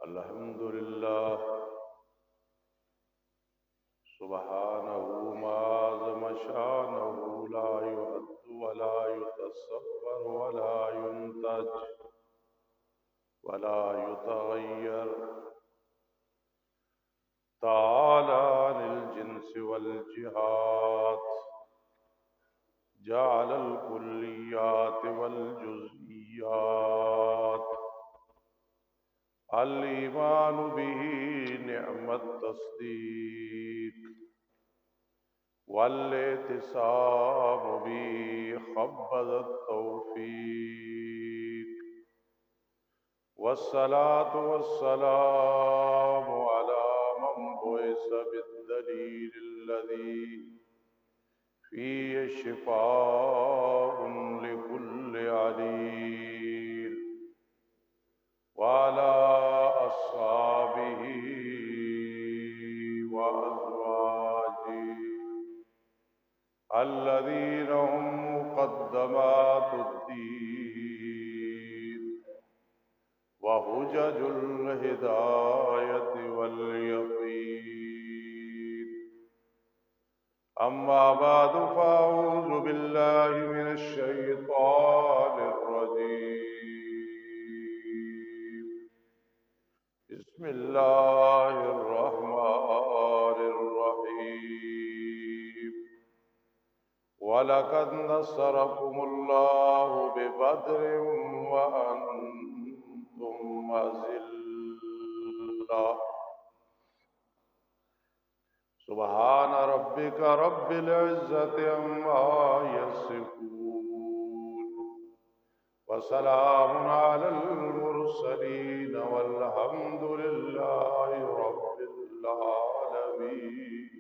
الحمد لله سبحانه ما عظم شانه لا يعد ولا يتصور ولا ينتج ولا يتغير تعالى عن الجنس والجهات جعل الكليات والجزئيات الإيمان به نعم التصديق والاعتصام به خبز التوفيق والصلاة والسلام على من بعث بالدليل الذي فيه شفاء لكل عليل وعلى أصحابه وأزواجه الذين هم مقدمات الدين وحجج الهداية واليقين أما بعد فأعوذ بالله من الشيطان الرجيم بسم الله الرحمن الرحيم وَلَقَدْ نَصَرَكُمُ اللَّهُ بِبَدْرٍ وَأَنْتُمْ أَذِلَّةٌ سبحان ربك رب العزة عما يصفون وسلام على المرسلين والحمد لله رب العالمين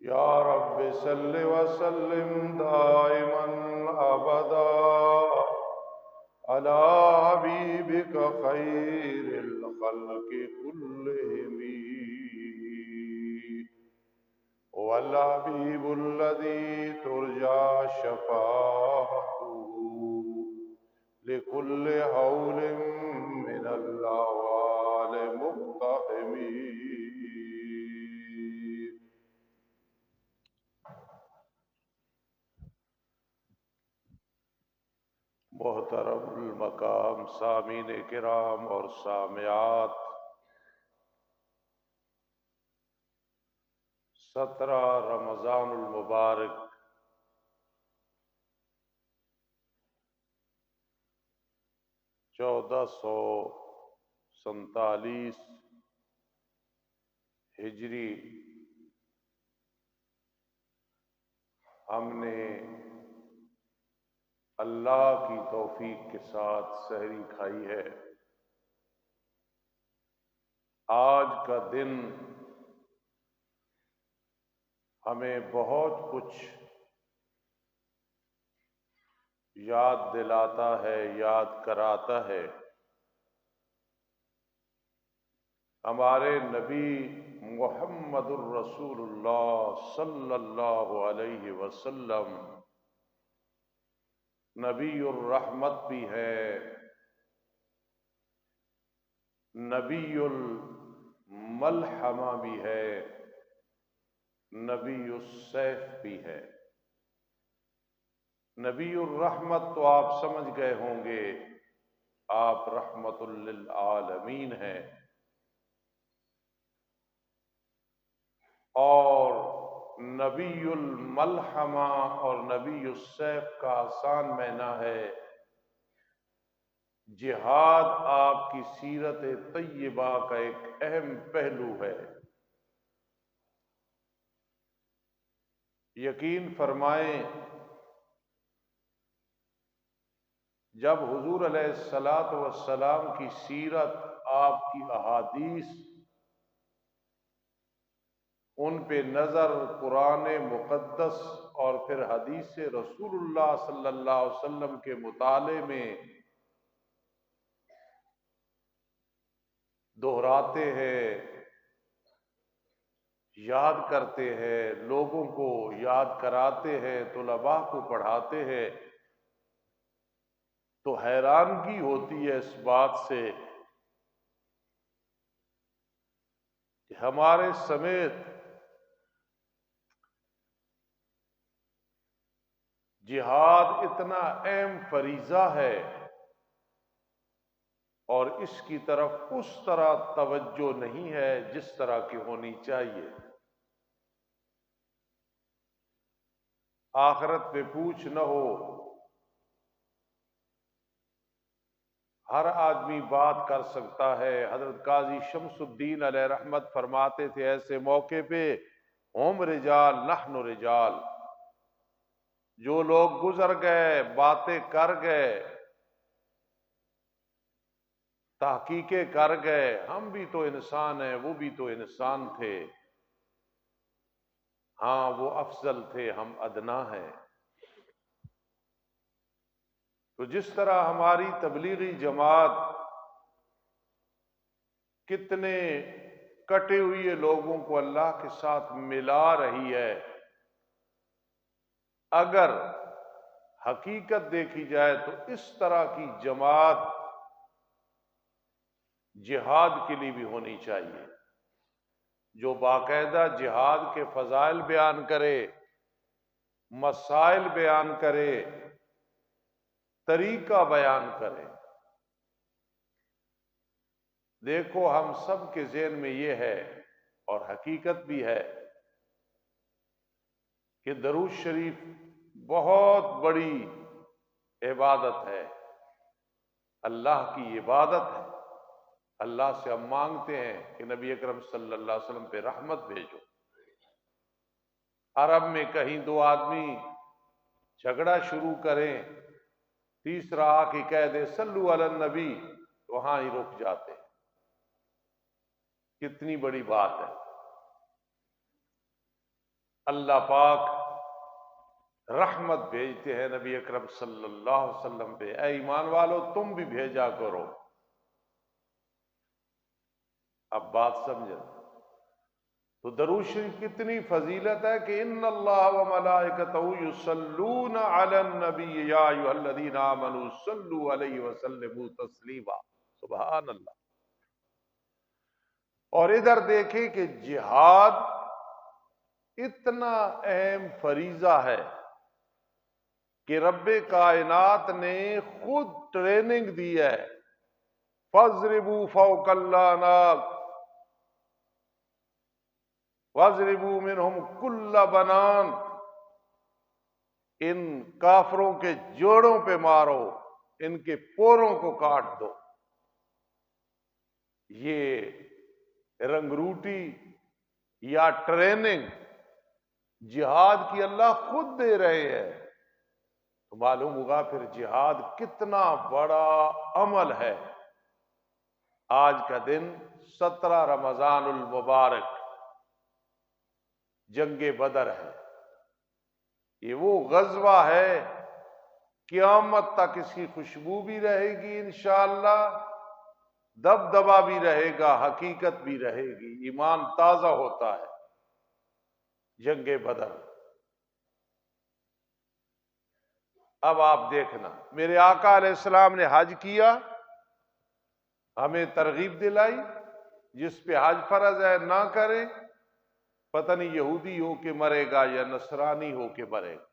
يا رب صل وسلم دائما أبدا على حبيبك خير الخلق كلهم هو الحبيب الذي ترجى شفاعته لكل هول من الأهوال مقتحم محترم المقام سامعین کرام اور سامعات، 17 رمضان المبارک چودہ سو سینتالیس ہجری ہم نے اللہ کی توفیق کے ساتھ سحری کھائی ہے۔ آج کا دن ہمیں بہت کچھ یاد دلاتا ہے، یاد کراتا ہے۔ ہمارے نبی محمد الرسول اللہ صلی اللہ علیہ وسلم نبی الرحمت بھی ہے، نبی الملحمہ بھی ہے، نبی السیف بھی ہے۔ نبی الرحمت تو آپ سمجھ گئے ہوں گے، آپ رحمت للعالمین ہیں، اور نبی الملحمہ اور نبی السیف کا آسان معنی ہے جہاد۔ آپ کی سیرت طیبہ کا ایک اہم پہلو ہے۔ یقین فرمائیں، جب حضور علیہ السلام کی سیرت، آپ کی احادیث، ان پہ نظر قرآن مقدس اور پھر حدیث رسول اللہ صلی اللہ علیہ وسلم کے مطالعے میں دہراتے ہیں، یاد کرتے ہیں، لوگوں کو یاد کراتے ہیں، طلباء کو پڑھاتے ہیں، تو حیرانگی ہوتی ہے اس بات سے کہ ہمارے سمیت جہاد اتنا اہم فریضہ ہے اور اس کی طرف اس طرح توجہ نہیں ہے جس طرح کی ہونی چاہیے۔ آخرت پہ پوچھ نہ ہو، ہر آدمی بات کر سکتا ہے۔ حضرت قاضی شمس الدین علیہ رحمت فرماتے تھے ایسے موقع پہ ہم رجال نحن رجال، جو لوگ گزر گئے، باتیں کر گئے، تحقیقیں کر گئے، ہم بھی تو انسان ہیں، وہ بھی تو انسان تھے، ہاں وہ افضل تھے، ہم ادنا ہیں۔ تو جس طرح ہماری تبلیغی جماعت کتنے کٹے ہوئے لوگوں کو اللہ کے ساتھ ملا رہی ہے، اگر حقیقت دیکھی جائے تو اس طرح کی جماعت جہاد کے لیے بھی ہونی چاہیے، جو باقاعدہ جہاد کے فضائل بیان کرے، مسائل بیان کرے، طریقہ بیان کرے۔ دیکھو ہم سب کے ذہن میں یہ ہے اور حقیقت بھی ہے کہ درود شریف بہت بڑی عبادت ہے، اللہ کی عبادت ہے۔ اللہ سے ہم مانگتے ہیں کہ نبی اکرم صلی اللہ علیہ وسلم پہ رحمت بھیجو۔ عرب میں کہیں دو آدمی جھگڑا شروع کریں، تیسرا آ کے کہہ دے صلو علی النبی، وہاں ہی رک جاتے ہیں۔ کتنی بڑی بات ہے۔ اللہ پاک رحمت بھیجتے ہیں نبی اکرم صلی اللہ علیہ وسلم پہ، اے ایمان والو تم بھی بھیجا کرو۔ اب بات سمجھیں تو درود شریف کتنی فضیلت ہے کہ ان اللہ و ملائکتہ یصلون علی النبی یا ایھا الذین آمنوا صلوا علیہ وسلموا تسلیما۔ سبحان اللہ۔ اور ادھر دیکھیں کہ جہاد اتنا اہم فریضہ ہے کہ رب کائنات نے خود ٹریننگ دی ہے، فَاضْرِبُوا فَوْقَ الْأَعْنَاقِ وَاضْرِبُوا مِنْهُمْ كُلَّ بَنَانٍ، ان کافروں کے جوڑوں پہ مارو، ان کے پوروں کو کاٹ دو۔ یہ رنگروٹی یا ٹریننگ جہاد کی اللہ خود دے رہے ہیں، تو معلوم ہوگا پھر جہاد کتنا بڑا عمل ہے۔ آج کا دن 17 رمضان المبارک جنگ بدر ہے۔ یہ وہ غزوہ ہے، قیامت تک اس کی خوشبو بھی رہے گی انشاءاللہ، دبدبا بھی رہے گا، حقیقت بھی رہے گی، ایمان تازہ ہوتا ہے۔ جنگ بدر، اب آپ دیکھنا، میرے آقا علیہ السلام نے حج کیا، ہمیں ترغیب دلائی، جس پہ حج فرض ہے نہ کرے، پتہ نہیں یہودی ہو کے مرے گا یا نصرانی ہو کے مرے گا۔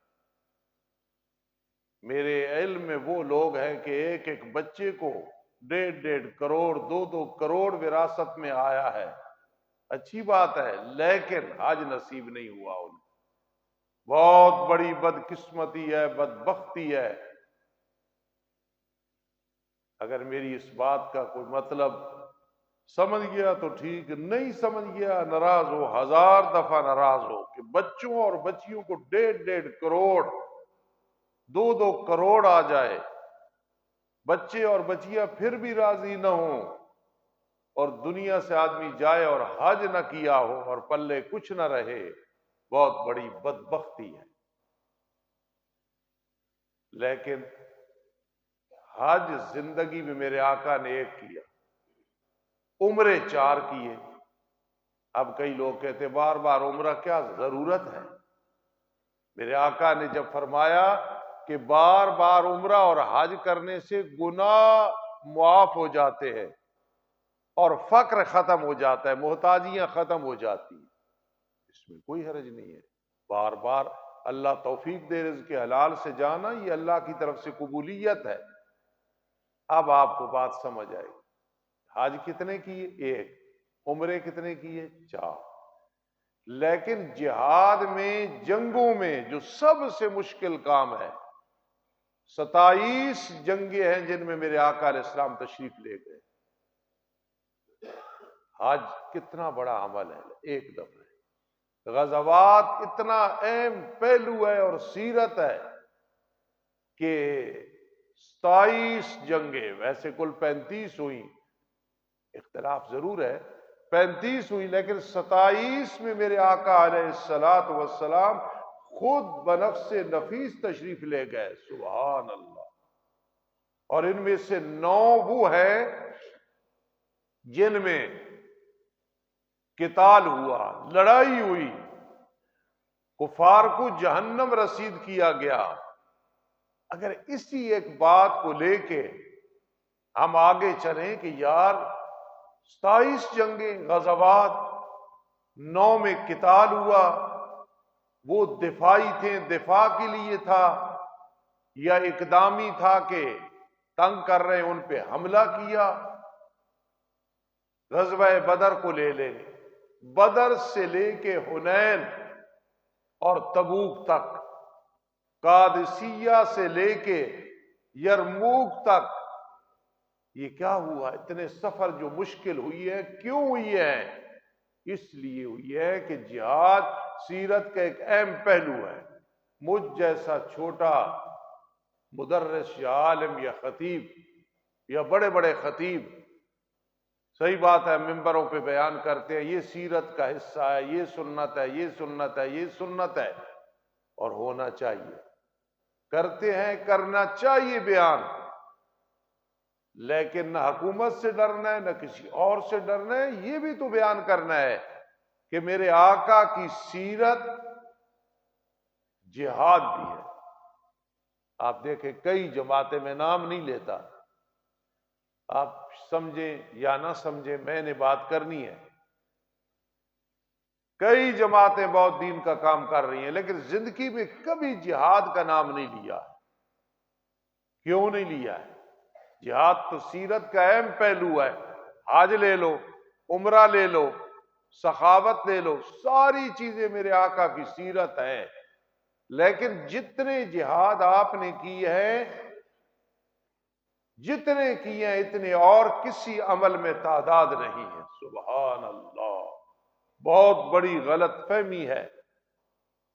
میرے علم میں وہ لوگ ہیں کہ ایک ایک بچے کو 1.5 کروڑ 2 کروڑ وراثت میں آیا ہے، اچھی بات ہے، لیکن حج نصیب نہیں ہوا ان کو۔ بہت بڑی بدقسمتی ہے، بدبختی ہے۔ اگر میری اس بات کا کوئی مطلب سمجھ گیا تو ٹھیک، نہیں سمجھ گیا ناراض ہو، 1000 دفعہ ناراض ہو کہ بچوں اور بچیوں کو 1.5 کروڑ 2 کروڑ آ جائے، بچے اور بچیاں پھر بھی راضی نہ ہوں، اور دنیا سے آدمی جائے اور حج نہ کیا ہو اور پلے کچھ نہ رہے، بہت بڑی بدبختی ہے۔ لیکن حج زندگی میں میرے آقا نے ایک کیا، عمرے 4 کیے۔ اب کئی لوگ کہتے بار بار عمرہ کیا ضرورت ہے؟ میرے آقا نے جب فرمایا کہ بار بار عمرہ اور حج کرنے سے گناہ معاف ہو جاتے ہیں اور فقر ختم ہو جاتا ہے، محتاجیاں ختم ہو جاتی ہیں، اس میں کوئی حرج نہیں ہے۔ بار بار اللہ توفیق دے رزق حلال سے جانا، یہ اللہ کی طرف سے قبولیت ہے۔ اب آپ کو بات سمجھ آئے گی۔ حج کتنے کیے؟ ایک۔ عمرے کتنے کیے؟ 4۔ لیکن جہاد میں، جنگوں میں جو سب سے مشکل کام ہے، 27 جنگیں ہیں جن میں میرے آقا علیہ السلام تشریف لے گئے۔ حج کتنا بڑا عمل ہے، ایک دفعہ۔ غزوات اتنا اہم پہلو ہے اور سیرت ہے کہ 27 جنگیں، ویسے کل 35 ہوئی، اختلاف ضرور ہے، 35 ہوئی، لیکن 27 میں میرے آقا علیہ السلام خود بنفس نفیس تشریف لے گئے، سبحان اللہ۔ اور ان میں سے 9 وہ ہیں جن میں قتال ہوا، لڑائی ہوئی، کفار کو جہنم رسید کیا گیا۔ اگر اسی ایک بات کو لے کے ہم آگے چلیں کہ یار 27 جنگیں، غزوات، 9 میں قتال ہوا، وہ دفاعی تھے، دفاع کے لیے تھا، یا اقدامی تھا کہ تنگ کر رہے ان پہ حملہ کیا۔ غزوہ بدر کو لے لیں، بدر سے لے کے حنین اور تبوک تک، قادسیہ سے لے کے یرموک تک، یہ کیا ہوا؟ اتنے سفر جو مشکل ہوئی ہے، کیوں ہوئی ہے؟ اس لیے ہوئی ہے کہ جہاد سیرت کا ایک اہم پہلو ہے۔ مجھ جیسا چھوٹا مدرس یا عالم یا خطیب یا بڑے بڑے خطیب، صحیح بات ہے، ممبروں پہ بیان کرتے ہیں یہ سیرت کا حصہ ہے، یہ سنت ہے، یہ سنت ہے، یہ سنت ہے، اور ہونا چاہیے، کرتے ہیں، کرنا چاہیے بیان، لیکن نہ حکومت سے ڈرنا ہے، نہ کسی اور سے ڈرنا ہے، یہ بھی تو بیان کرنا ہے کہ میرے آقا کی سیرت جہاد بھی ہے۔ آپ دیکھیں کئی جماعتیں، میں نام نہیں لیتا، آپ سمجھیں یا نہ سمجھیں، میں نے بات کرنی ہے، کئی جماعتیں بہت دین کا کام کر رہی ہیں لیکن زندگی میں کبھی جہاد کا نام نہیں لیا۔ کیوں نہیں لیا ہے؟ جہاد تو سیرت کا اہم پہلو ہے۔ حج لے لو، عمرہ لے لو، سخاوت لے لو، ساری چیزیں میرے آقا کی سیرت ہے، لیکن جتنے جہاد آپ نے کیے ہیں، جتنے کیے ہیں، اتنے اور کسی عمل میں تعداد نہیں ہے۔ سبحان اللہ۔ بہت بڑی غلط فہمی ہے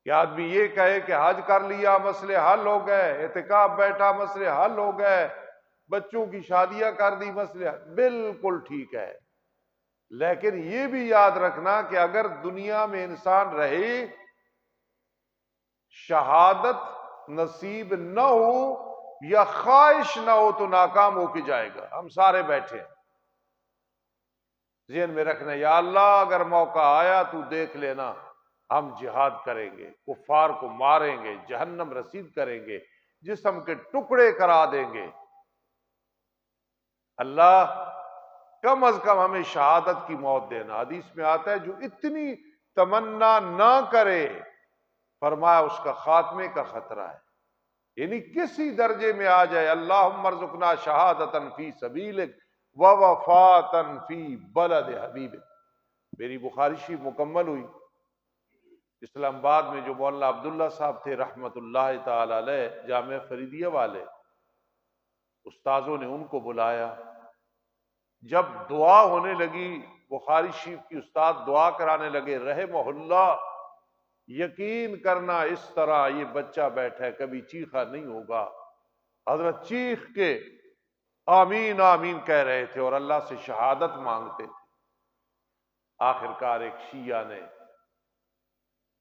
کہ آدمی یہ کہے کہ حج کر لیا مسئلے حل ہو گئے، اعتکاف بیٹھا مسئلے حل ہو گئے، بچوں کی شادیاں کر دی مسئلے، بالکل ٹھیک ہے، لیکن یہ بھی یاد رکھنا کہ اگر دنیا میں انسان رہے، شہادت نصیب نہ ہو یا خواہش نہ ہو تو ناکام ہو کے جائے گا۔ ہم سارے بیٹھے ہیں، ذہن میں رکھنا، یا اللہ اگر موقع آیا تو دیکھ لینا، ہم جہاد کریں گے، کفار کو ماریں گے، جہنم رسید کریں گے، جسم کے ٹکڑے کرا دیں گے۔ اللہ کم از کم ہمیں شہادت کی موت دینا۔ حدیث میں آتا ہے جو اتنی تمنا نہ کرے، فرمایا اس کا خاتمے کا خطرہ ہے، یعنی کسی درجے میں آ جائے، اللہم ارزقنا شہادتاً فی سبیلک ووفاتاً فی بلد حبیبک۔ میری بخاری شریف مکمل ہوئی۔ اسلام آباد میں جو مولانا عبداللہ صاحب تھے رحمت اللہ تعالی علیہ، جامعہ فریدیہ والے، استاذوں نے ان کو بلایا، جب دعا ہونے لگی بخاری شریف کی، استاد دعا کرانے لگے، رحمہ اللہ، یقین کرنا اس طرح یہ بچہ بیٹھا ہے کبھی چیخا نہیں ہوگا۔ حضرت چیخ کے آمین آمین کہہ رہے تھے اور اللہ سے شہادت مانگتے تھے۔ آخرکار ایک شیعہ نے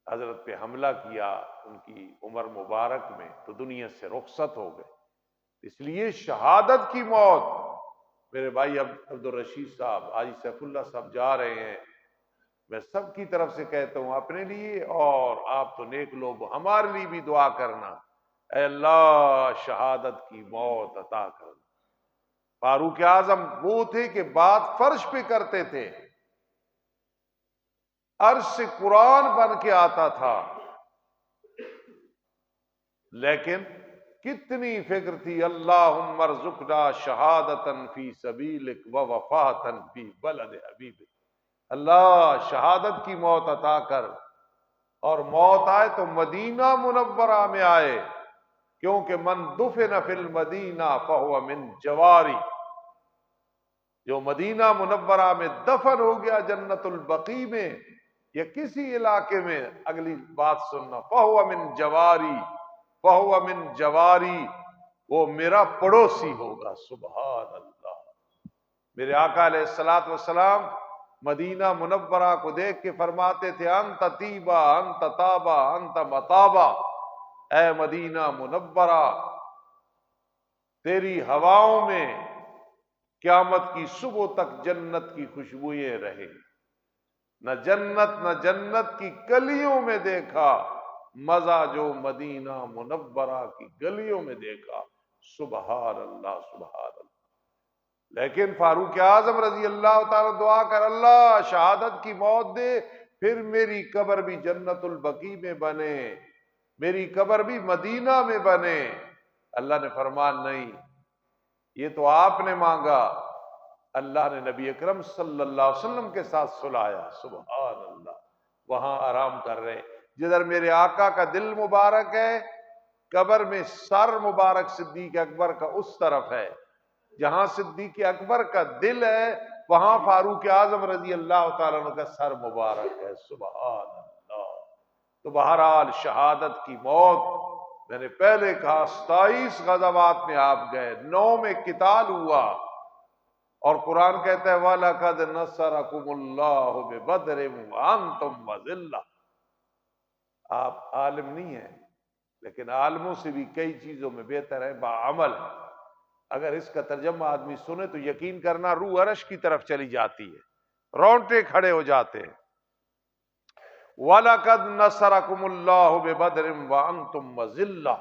حضرت پہ حملہ کیا ان کی عمر مبارک میں، تو دنیا سے رخصت ہو گئے۔ اس لیے شہادت کی موت، میرے بھائی عبد الرشید صاحب، حاجی سیف اللہ صاحب جا رہے ہیں، میں سب کی طرف سے کہتا ہوں، اپنے لیے اور آپ تو نیک لوگ، ہمارے لیے بھی دعا کرنا اے اللہ شہادت کی موت عطا کر۔ فاروق اعظم وہ تھے کہ بات فرش پہ کرتے تھے، عرش سے قرآن بن کے آتا تھا، لیکن کتنی فکر تھی، اللہم ارزقنا شہادتن فی سبیلک و وفاتن فی بلد حبیبک، اللہ شہادت کی موت عطا کر، اور موت آئے تو مدینہ منورہ میں آئے، کیونکہ من دفن فی المدینہ فہو من جواری، جو مدینہ منورہ میں دفن ہو گیا جنت البقیع میں یا کسی علاقے میں، اگلی بات سننا، فہو من جواری، فہو من جواری، وہ میرا پڑوسی ہوگا۔ سبحان اللہ۔ میرے آقا علیہ الصلوۃ والسلام مدینہ منورہ کو دیکھ کے فرماتے تھے، انت طیبہ انت طابہ انت مطابہ، اے مدینہ منورہ تیری ہواؤں میں قیامت کی صبح تک جنت کی خوشبوئیں رہیں۔ نہ جنت کی گلیوں میں دیکھا مزہ جو مدینہ منورہ کی گلیوں میں دیکھا۔ سبحان اللہ سبحان اللہ۔ لیکن فاروق اعظم رضی اللہ تعالیٰ دعا کر، اللہ شہادت کی موت دے، پھر میری قبر بھی جنت البقیع میں بنے، میری قبر بھی مدینہ میں بنے۔ اللہ نے فرمایا نہیں، یہ تو آپ نے مانگا، اللہ نے نبی اکرم صلی اللہ علیہ وسلم کے ساتھ سلایا۔ سبحان اللہ۔ وہاں آرام کر رہے، جدھر میرے آقا کا دل مبارک ہے، قبر میں سر مبارک صدیق اکبر کا اس طرف ہے، جہاں صدیق اکبر کا دل ہے وہاں فاروق اعظم رضی اللہ تعالیٰ عنہ کا سر مبارک ہے۔ سبحان اللہ۔ تو بہرحال شہادت کی موت، میں نے پہلے کہا 27 غزوات میں آپ گئے، 9 میں قتال ہوا، اور قرآن کہتا ہے وَلَقَدْ نَصَرَكُمُ اللَّهُ بِبَدْرٍ وَأَنْتُمْ أَذِلَّةٌ۔ آپ عالم نہیں ہیں، لیکن عالموں سے بھی کئی چیزوں میں بہتر ہے بعمل۔ اگر اس کا ترجمہ آدمی سنے تو یقین کرنا روح عرش کی طرف چلی جاتی ہے، رونٹے کھڑے ہو جاتے ہیں۔ وَلَقَدْ نَصَرَكُمُ اللَّهُ بِبَدْرٍ وَأَنْتُمْ أَذِلَّةٌ،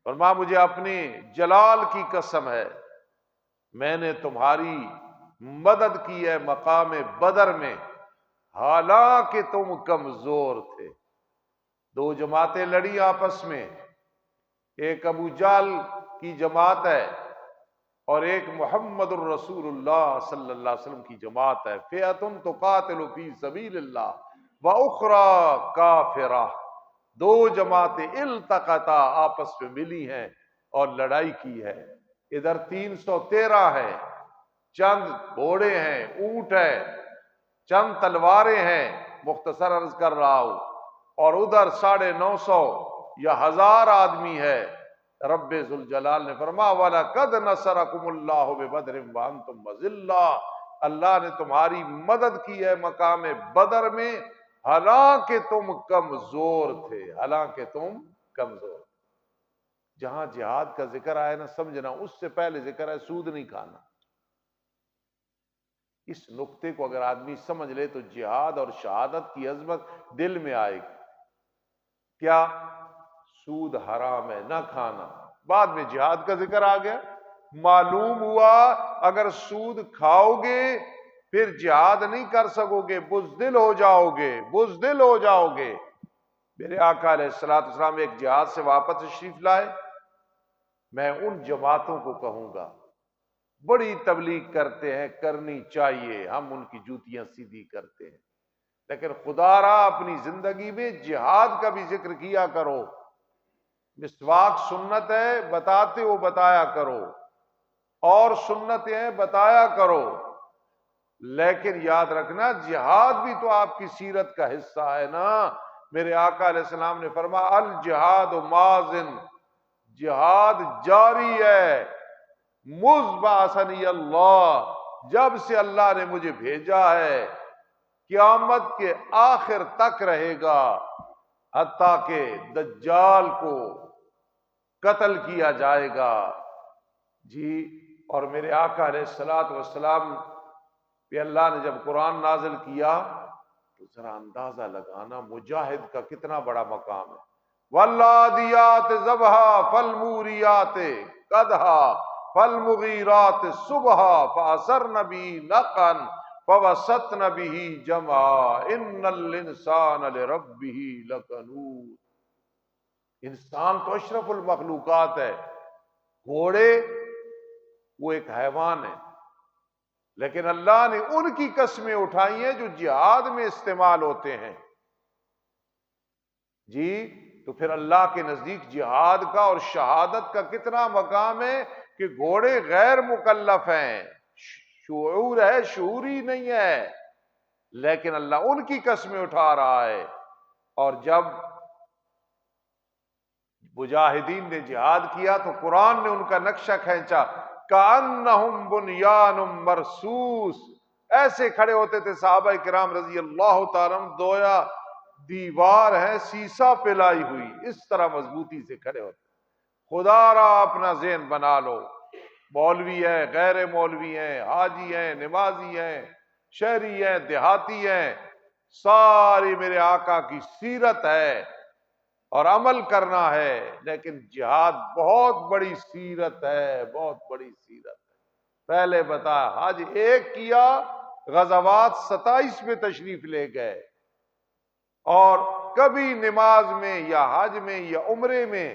فرما مجھے اپنی جلال کی قسم ہے، میں نے تمہاری مدد کی ہے مقام بدر میں، حالانکہ تم کمزور تھے۔ 2 جماعتیں لڑی آپس میں، ایک ابو جہل کی جماعت ہے اور ایک محمد الرسول اللہ صلی اللہ علیہ وسلم کی جماعت ہے۔ فئۃ تقاتل فی سبیل اللہ واخری کافرہ، 2 جماعتیں التقطا آپس میں ملی ہیں اور لڑائی کی ہے۔ ادھر 313 ہے، چند گھوڑے ہیں، اونٹ ہے، چند تلواریں ہیں، مختصر عرض کر رہا ہوں، اور ادھر 950 یا 1000 آدمی ہے۔ رب ذوالجلال نے فرمایا وَلَقَدْ نَصَرَكُمُ اللَّهُ بِبَدْرٍ وَأَنْتُمْ أَذِلَّةٌ، اللہ نے تمہاری مدد کی ہے مقام بدر میں، حالانکہ تم کمزور تھے، حالانکہ تم کمزور۔ جہاں جہاد کا ذکر آیا نا سمجھنا، اس سے پہلے ذکر ہے سود نہیں کھانا۔ اس نقطے کو اگر آدمی سمجھ لے تو جہاد اور شہادت کی عظمت دل میں آئے گی۔ کیا؟ سود حرام ہے، نہ کھانا۔ بعد میں جہاد کا ذکر آ گیا، معلوم ہوا اگر سود کھاؤ گے پھر جہاد نہیں کر سکو گے، بزدل ہو جاؤ گے، بزدل ہو جاؤ گے۔ میرے آقا علیہ الصلوۃ والسلام ایک جہاد سے واپس تشریف لائے، میں ان جماعتوں کو کہوں گا بڑی تبلیغ کرتے ہیں، کرنی چاہیے، ہم ان کی جوتیاں سیدھی کرتے ہیں، لیکن خدا را اپنی زندگی میں جہاد کا بھی ذکر کیا کرو۔ مسواک سنت ہے، بتاتے ہو بتایا کرو، اور سنتیں ہیں بتایا کرو، لیکن یاد رکھنا جہاد بھی تو آپ کی سیرت کا حصہ ہے نا۔ میرے آقا علیہ السلام نے فرمایا الجہاد ماضٍ، جہاد جاری ہے، مذ بعثنی اللہ، جب سے اللہ نے مجھے بھیجا ہے قیامت کے آخر تک رہے گا، حتیٰ کہ دجال کو قتل کیا جائے گا۔ جی، اور میرے آقا علیہ الصلوۃ والسلام پہ اللہ نے جب قرآن نازل کیا تو ذرا اندازہ لگانا مجاہد کا کتنا بڑا مقام ہے۔ والعادیات ضبحا فالموریات قدحا فالمغیرات صبحا فأثرن به نقعا فوسطن به جمعا ان الانسان لربه لکنود۔ انسان تو اشرف المخلوقات ہے، گھوڑے وہ ایک حیوان ہے، لیکن اللہ نے ان کی قسمیں اٹھائی ہیں جو جہاد میں استعمال ہوتے ہیں۔ جی تو پھر اللہ کے نزدیک جہاد کا اور شہادت کا کتنا مقام ہے کہ گھوڑے غیر مکلف ہیں، شعور ہے، شعوری نہیں ہے، لیکن اللہ ان کی قسمیں اٹھا رہا ہے۔ اور جب مجاہدین نے جہاد کیا تو قرآن نے ان کا نقشہ کھینچا، کأنہم بنیان مرصوص، ایسے کھڑے ہوتے تھے صحابہ کرام رضی اللہ تعالیٰ عنہ، دویا دیوار ہے سیسا پلائی ہوئی، اس طرح مضبوطی سے کھڑے ہوتے۔ خدا را اپنا ذہن بنا لو، مولوی ہیں، غیر مولوی ہیں، حاجی ہیں، نمازی ہیں، شہری ہیں، دیہاتی ہیں، ساری میرے آقا کی سیرت ہے اور عمل کرنا ہے، لیکن جہاد بہت بڑی سیرت ہے، بہت بڑی سیرت ہے۔ پہلے بتا حج ایک کیا، غزوات 27 میں تشریف لے گئے، اور کبھی نماز میں یا حج میں یا عمرے میں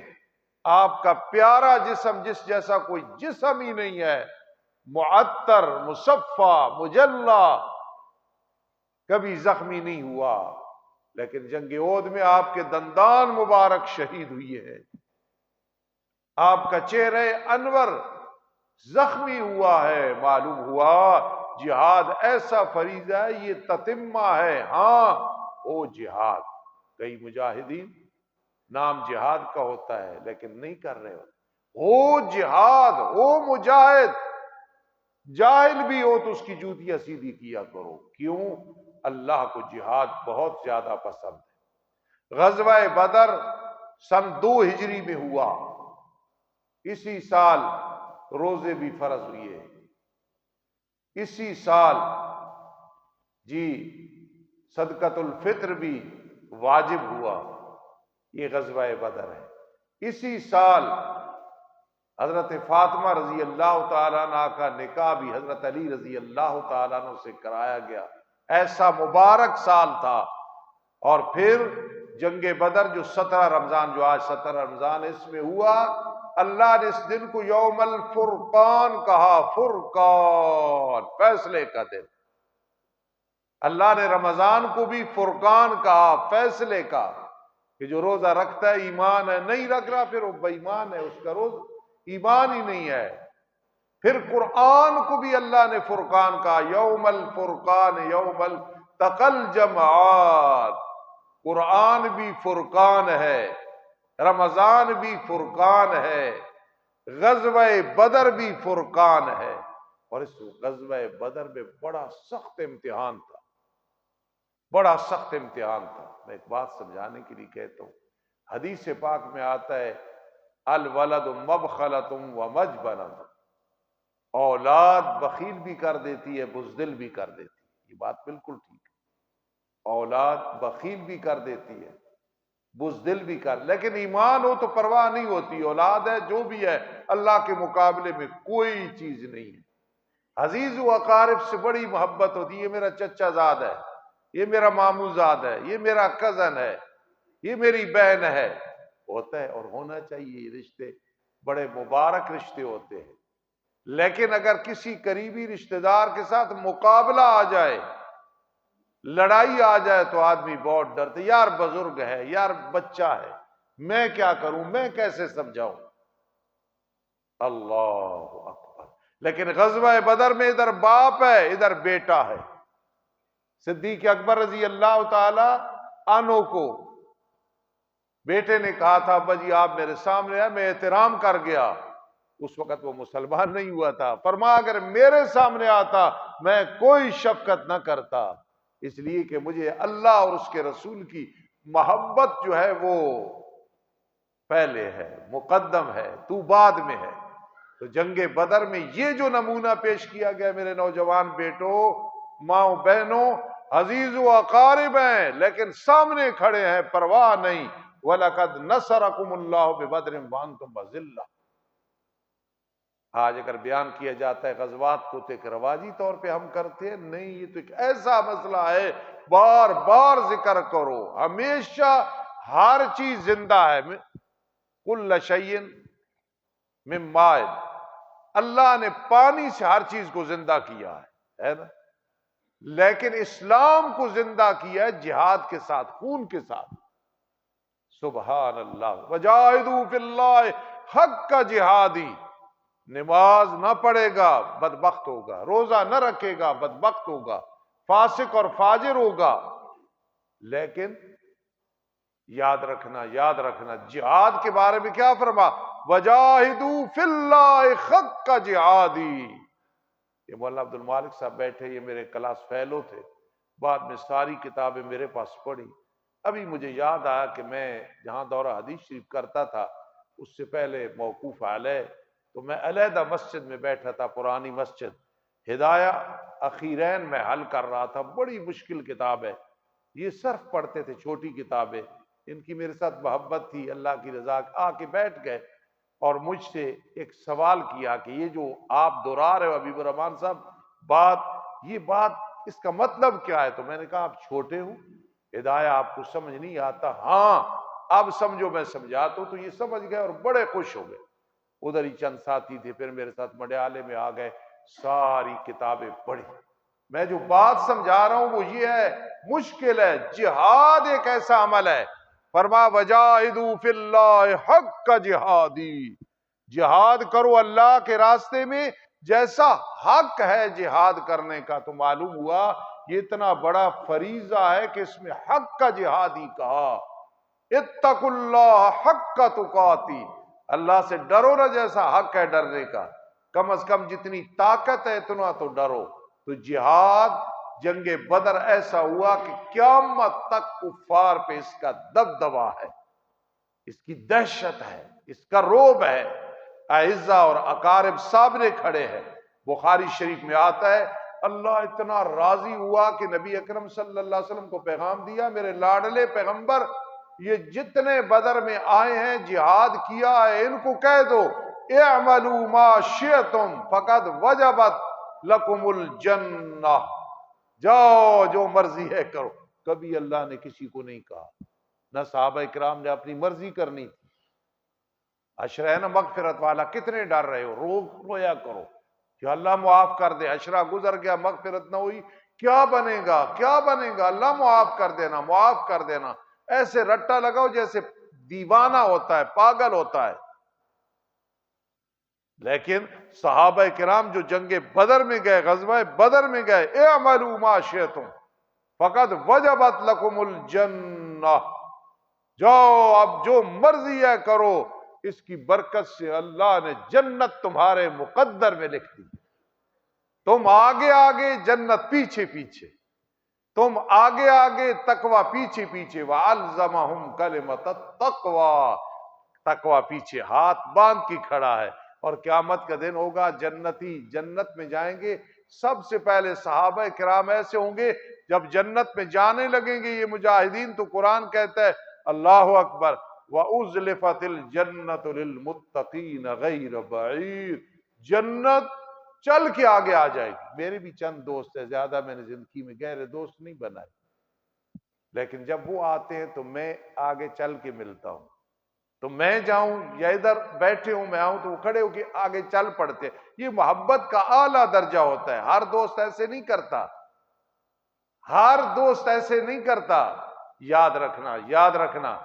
آپ کا پیارا جسم جس جیسا کوئی جسم ہی نہیں ہے، معطر، مصفہ، مجلہ، کبھی زخمی نہیں ہوا۔ لیکن جنگ احد میں آپ کے دندان مبارک شہید ہوئے ہیں، آپ کا چہرہ انور زخمی ہوا ہے۔ معلوم ہوا جہاد ایسا فریضہ ہے، یہ تتمہ ہے۔ ہاں وہ جہاد، کئی مجاہدین نام جہاد کا ہوتا ہے لیکن نہیں کر رہے ہوتے۔ ہو جہاد، ہو مجاہد، جاہل بھی ہو تو اس کی جوتیاں سیدھی کیا کرو۔ کیوں؟ اللہ کو جہاد بہت زیادہ پسند ہے۔ غزوہ بدر سن 2 ہجری میں ہوا، اسی سال روزے بھی فرض ہوئے، اسی سال جی صدقۃ الفطر بھی واجب ہوا، یہ غزوہ بدر ہے۔ اسی سال حضرت فاطمہ رضی اللہ تعالیٰ عنہ کا نکاح بھی حضرت علی رضی اللہ تعالیٰ عنہ سے کرایا گیا۔ ایسا مبارک سال تھا۔ اور پھر جنگ بدر جو 17 رمضان، جو آج 17 رمضان اس میں ہوا، اللہ نے اس دن کو یوم الفرقان کہا، فرقان، فیصلے کا دن۔ اللہ نے رمضان کو بھی فرقان کہا، فیصلے کا، کہ جو روزہ رکھتا ہے ایمان ہے، نہیں رکھ رہا پھر وہ بے ایمان ہے، اس کا روزہ ایمان ہی نہیں ہے۔ پھر قرآن کو بھی اللہ نے فرقان کہا، یوم الفرقان یوم التقى الجمعان۔ قرآن بھی فرقان ہے، رمضان بھی فرقان ہے، غزوہ بدر بھی فرقان ہے۔ اور اس غزوہ بدر میں بڑا سخت امتحان تھا، بڑا سخت امتحان تھا۔ میں ایک بات سمجھانے کے لیے کہتا ہوں، حدیث پاک میں آتا ہے الولد مبخلۃ ومجبنۃ، اولاد بخیل بھی کر دیتی ہے، بزدل بھی کر دیتی ہے۔ یہ بات بالکل ٹھیک ہے، اولاد بخیل بھی کر دیتی ہے، بزدل بھی کر، لیکن ایمان ہو تو پرواہ نہیں ہوتی۔ اولاد ہے جو بھی ہے، اللہ کے مقابلے میں کوئی چیز نہیں ہے۔ عزیز و اقارب سے بڑی محبت ہوتی ہے، یہ میرا چچا زاد ہے، یہ میرا ماموں زاد ہے، یہ میرا کزن ہے، یہ میری بہن ہے، ہوتا ہے اور ہونا چاہیے۔ یہ رشتے بڑے مبارک رشتے ہوتے ہیں، لیکن اگر کسی قریبی رشتہ دار کے ساتھ مقابلہ آ جائے، لڑائی آ جائے، تو آدمی بہت ڈرتے، یار بزرگ ہے، یار بچہ ہے، میں کیا کروں، میں کیسے سمجھاؤں۔ اللہ اکبر۔ لیکن غزوہ بدر میں ادھر باپ ہے، ادھر بیٹا ہے۔ صدیق اکبر رضی اللہ تعالی عنہ کو بیٹے نے کہا تھا، ابا جی آپ میرے سامنے آئے، میں احترام کر گیا۔ اس وقت وہ مسلمان نہیں ہوا تھا۔ فرمایا اگر میرے سامنے آتا میں کوئی شفقت نہ کرتا، اس لیے کہ مجھے اللہ اور اس کے رسول کی محبت جو ہے وہ پہلے ہے، مقدم ہے، تو بعد میں ہے۔ تو جنگ بدر میں یہ جو نمونہ پیش کیا گیا، میرے نوجوان بیٹوں، ماں بہنوں، عزیز و اقارب ہیں لیکن سامنے کھڑے ہیں، پرواہ نہیں، وَلَقَدْ نَصَرَكُمُ اللَّهُ بِبَدْرٍ وَأَنْتُمْ أَذِلَّةٌ۔ آج اگر بیان کیا جاتا ہے غزوات کو تو ایک رواجی طور پہ ہم کرتے ہیں، نہیں، یہ تو ایک ایسا مسئلہ ہے بار بار ذکر کرو، ہمیشہ ہر چیز زندہ ہے۔ کل شیء من ماء، اللہ نے پانی سے ہر چیز کو زندہ کیا ہے نا، لیکن اسلام کو زندہ کیا ہے جہاد کے ساتھ، خون کے ساتھ۔ سبحان اللہ۔ وجاہدوا فی اللہ حق جہادی، نماز نہ پڑھے گا بدبخت ہوگا، روزہ نہ رکھے گا بدبخت ہوگا، فاسق اور فاجر ہوگا، لیکن یاد رکھنا جہاد کے بارے میں کیا فرما، وجاہدوا فی اللہ حق جہادی۔ یہ مولانا عبد المالک صاحب بیٹھے، یہ میرے کلاس فیلو تھے، بعد میں ساری کتابیں میرے پاس پڑھی۔ ابھی مجھے یاد آیا کہ میں جہاں دورہ حدیث شریف کرتا تھا اس سے پہلے موقوف علیہ، تو میں علیحدہ مسجد میں بیٹھا تھا، پرانی مسجد، ہدایہ اخیرین میں حل کر رہا تھا، بڑی مشکل کتاب ہے، یہ صرف پڑھتے تھے، چھوٹی کتابیں، ان کی میرے ساتھ محبت تھی، اللہ کی رضا، آ کے بیٹھ گئے اور مجھ سے ایک سوال کیا کہ یہ جو آپ دہرا رہے ہو حبیب الرحمان صاحب یہ بات اس کا مطلب کیا ہے؟ تو میں نے کہا آپ چھوٹے ہو، ہدایہ آپ کو سمجھ نہیں آتا، ہاں اب سمجھو میں سمجھاتا ہوں۔ تو یہ سمجھ گئے اور بڑے خوش ہو گئے۔ ادھر ہی چند ساتھی تھے، پھر میرے ساتھ مڈیالے میں آ گئے، ساری کتابیں پڑھی۔ میں جو بات سمجھا رہا ہوں وہ یہ ہے، مشکل ہے، جہاد ایک ایسا عمل ہے، فرما وجاہدوا فی اللہ حق جہادی، جہاد کرو اللہ کے راستے میں جیسا حق ہے جہاد کرنے کا۔ تو معلوم ہوا یہ اتنا بڑا فریضہ ہے کہ اس میں حق کا جہادی کہا، اتقوا اللہ حق تقاتی، اللہ سے ڈرو نہ جیسا حق ہے ڈرنے کا، کم از کم جتنی طاقت ہے اتنا تو ڈرو۔ تو جہاد جنگ بدر ایسا ہوا کہ قیامت تک کفار پہ اس کا دبدبا ہے، اس کی دہشت ہے، اس کا رعب ہے، اعزا اور اقارب سامنے کھڑے ہیں۔ بخاری شریف میں آتا ہے اللہ اتنا راضی ہوا کہ نبی اکرم صلی اللہ علیہ وسلم کو پیغام دیا، میرے لاڈلے پیغمبر یہ جتنے بدر میں آئے ہیں جہاد کیا ہے ان کو کہہ دو اعملوا ما شئتم فقد وجبت لکم الجنہ، جاؤ جو مرضی ہے کرو۔ کبھی اللہ نے کسی کو نہیں کہا، نہ صحابہ کرام نے اپنی مرضی کرنی تھی۔ عشرہ نا مغفرت والا کتنے ڈر رہے ہو، رویا کرو کہ اللہ معاف کر دے، عشرہ گزر گیا مغفرت نہ ہوئی، کیا بنے گا اللہ معاف کر دینا، معاف کر دینا، ایسے رٹا لگاؤ جیسے دیوانہ ہوتا ہے، پاگل ہوتا ہے۔ لیکن صحابہ کرام جو جنگ بدر میں گئے، غزوہ بدر میں گئے، اعملوا ما شئتم فقد وجبت لکم الجنہ، جاؤ اب جو مرضی ہے کرو، اس کی برکت سے اللہ نے جنت تمہارے مقدر میں لکھ دی۔ تم آگے آگے جنت پیچھے پیچھے، تم آگے آگے تقوی پیچھے پیچھے، وَأَلْزَمَهُمْ كَلِمَةَ التَّقْوَى، تقوی پیچھے ہاتھ باندھ کے کھڑا ہے۔ اور قیامت کا دن ہوگا، جنتی جنت میں جائیں گے، سب سے پہلے صحابہ کرام ایسے ہوں گے جب جنت میں جانے لگیں گے یہ مجاہدین، تو قرآن کہتا ہے اللہ اکبر وَأُزْلِفَتِ الْجَنَّةُ لِلْمُتَّقِينَ غَيْرَ بَعِيدٍ، جنت چل کے آگے آ جائے گی۔ میرے بھی چند دوست ہیں، زیادہ میں نے زندگی میں گہرے دوست نہیں بنائے، لیکن جب وہ آتے ہیں تو میں آگے چل کے ملتا ہوں، تو میں جاؤں یا ادھر بیٹھے ہوں میں آؤں تو وہ کھڑے ہو کے آگے چل پڑتے ہیں۔ یہ محبت کا اعلیٰ درجہ ہوتا ہے، ہر دوست ایسے نہیں کرتا، ہر دوست ایسے نہیں کرتا، یاد رکھنا۔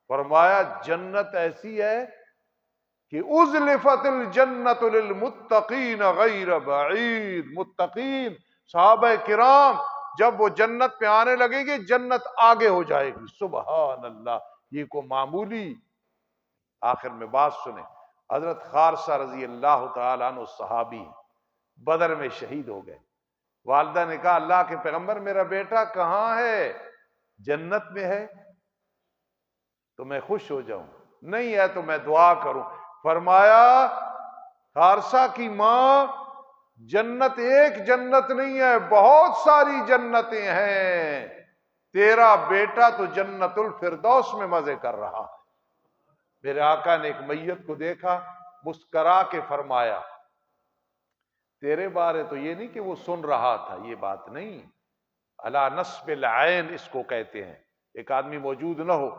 فرمایا جنت ایسی ہے کہ ازلفت الجنت للمتقین غیر بعید، متقین صحابہ کرام جب وہ جنت پہ آنے لگے گی جنت آگے ہو جائے گی۔ سبحان اللہ، یہ کو معمولی۔ آخر میں بات سنیں، حضرت خارثہ رضی اللہ تعالیٰ عنہ صحابی بدر میں شہید ہو گئے۔ والدہ نے کہا اللہ کے پیغمبر میرا بیٹا کہاں ہے؟ جنت میں ہے تو میں خوش ہو جاؤں، نہیں ہے تو میں دعا کروں۔ فرمایا خارثہ کی ماں جنت ایک جنت نہیں ہے، بہت ساری جنتیں ہیں، تیرا بیٹا تو جنت الفردوس میں مزے کر رہا ہے۔ میرے آقا نے ایک میت کو دیکھا، مسکرا کے فرمایا، تیرے بارے تو یہ نہیں کہ وہ سن رہا تھا، یہ بات نہیں، علی نصب العین اس کو کہتے ہیں۔ ایک آدمی موجود نہ ہو،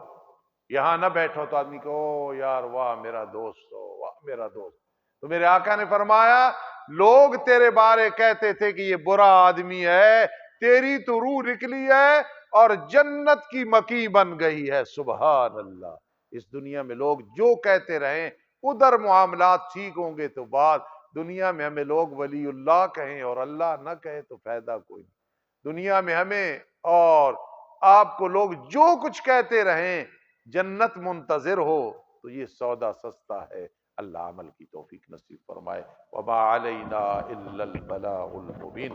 یہاں نہ بیٹھو تو آدمی کو او یار واہ میرا دوست ہو، واہ میرا دوست۔ تو میرے آقا نے فرمایا لوگ تیرے بارے کہتے تھے کہ یہ برا آدمی ہے، تیری تو روح نکلی ہے اور جنت کی مکی بن گئی ہے۔ سبحان اللہ۔ اس دنیا میں لوگ جو کہتے رہیں، ادھر معاملات ٹھیک ہوں گے تو بات، دنیا میں ہمیں لوگ ولی اللہ کہیں اور اللہ نہ کہے تو فائدہ کوئی نہیں۔ دنیا میں ہمیں اور آپ کو لوگ جو کچھ کہتے رہیں، جنت منتظر ہو تو یہ سودا سستا ہے۔ اللہ عمل کی توفیق نصیب فرمائے۔ وما علینا الا البلاغ المبین۔